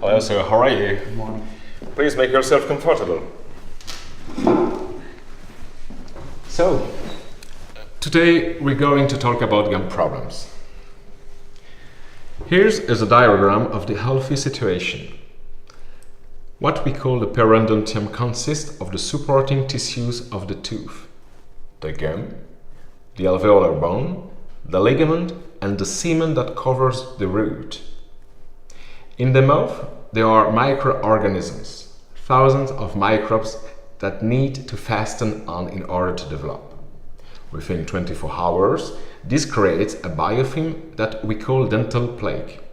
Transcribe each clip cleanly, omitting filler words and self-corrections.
Hello, sir. How are you? Good morning. Please make yourself comfortable. So, today we're going to talk about gum problems. Here is a diagram of the healthy situation. What we call the periodontium consists of the supporting tissues of the tooth, the gum, the alveolar bone, the ligament, and the semen that covers the root. In the mouth, there are microorganisms, thousands of microbes that need to fasten on in order to develop. Within 24 hours, this creates a biofilm that we call dental plaque.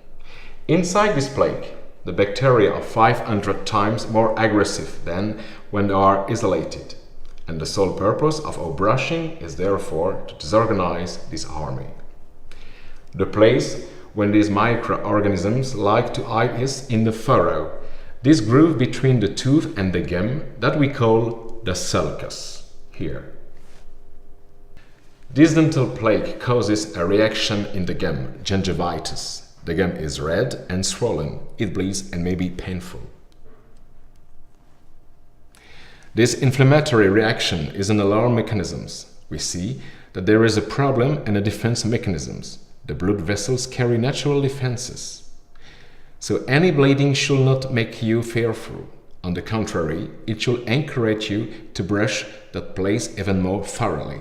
Inside this plaque, the bacteria are 500 times more aggressive than when they are isolated, and the sole purpose of our brushing is therefore to disorganize this army. The place when these microorganisms like to hide is in the furrow, this groove between the tooth and the gum that we call the sulcus here. This dental plaque causes a reaction in the gum, gingivitis. The gum is red and swollen, it bleeds and may be painful. This inflammatory reaction is an alarm mechanism. We see that there is a problem and a defense mechanisms. The blood vessels carry natural defenses. So any bleeding should not make you fearful. On the contrary, it should encourage you to brush that place even more thoroughly.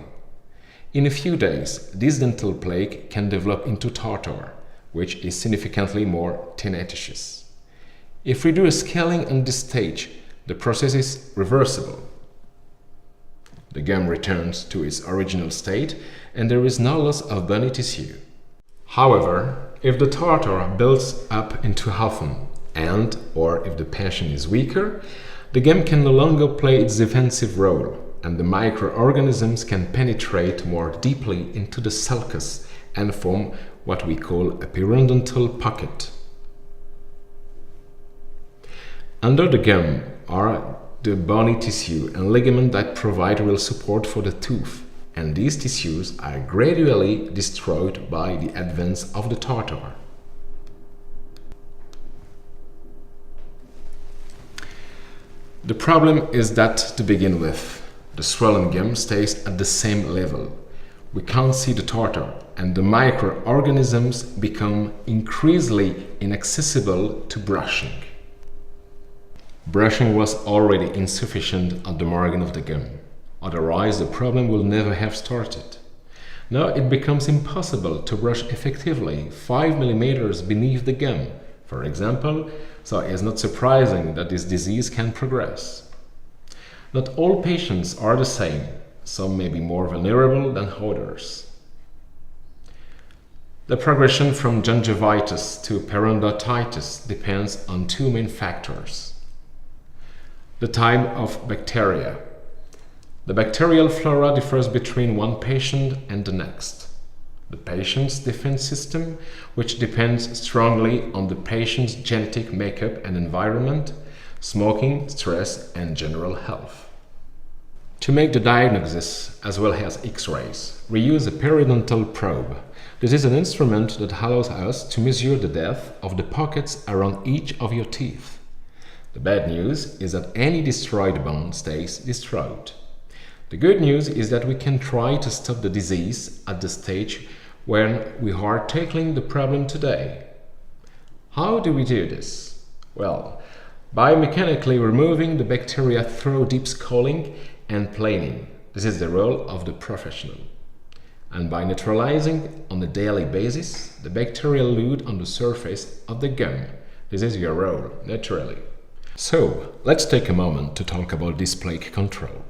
In a few days, this dental plaque can develop into tartar, which is significantly more tenacious. If we do a scaling on this stage, the process is reversible. The gum returns to its original state and there is no loss of bony tissue. However, if the tartar builds up into often and or if the patient is weaker, the gum can no longer play its defensive role and the microorganisms can penetrate more deeply into the sulcus and form what we call a periodontal pocket. Under the gum are the bony tissue and ligament that provide real support for the tooth, and these tissues are gradually destroyed by the advance of the tartar. The problem is that, to begin with, the swollen gum stays at the same level. We can't see the tartar, and the microorganisms become increasingly inaccessible to brushing. Brushing was already insufficient at the margin of the gum. Otherwise, the problem will never have started. Now it becomes impossible to brush effectively 5 mm beneath the gum, for example, so it is not surprising that this disease can progress. Not all patients are the same. Some may be more vulnerable than others. The progression from gingivitis to periodontitis depends on two main factors. The type of bacteria. The bacterial flora differs between one patient and the next. The patient's defense system, which depends strongly on the patient's genetic makeup and environment, smoking, stress, and general health. To make the diagnosis, as well as X-rays, we use a periodontal probe. This is an instrument that allows us to measure the depth of the pockets around each of your teeth. The bad news is that any destroyed bone stays destroyed. The good news is that we can try to stop the disease at the stage when we are tackling the problem today. How do we do this? Well, by mechanically removing the bacteria through deep scaling and planing. This is the role of the professional. And by neutralizing on a daily basis the bacterial load on the surface of the gum. This is your role, naturally. So, let's take a moment to talk about this plaque control.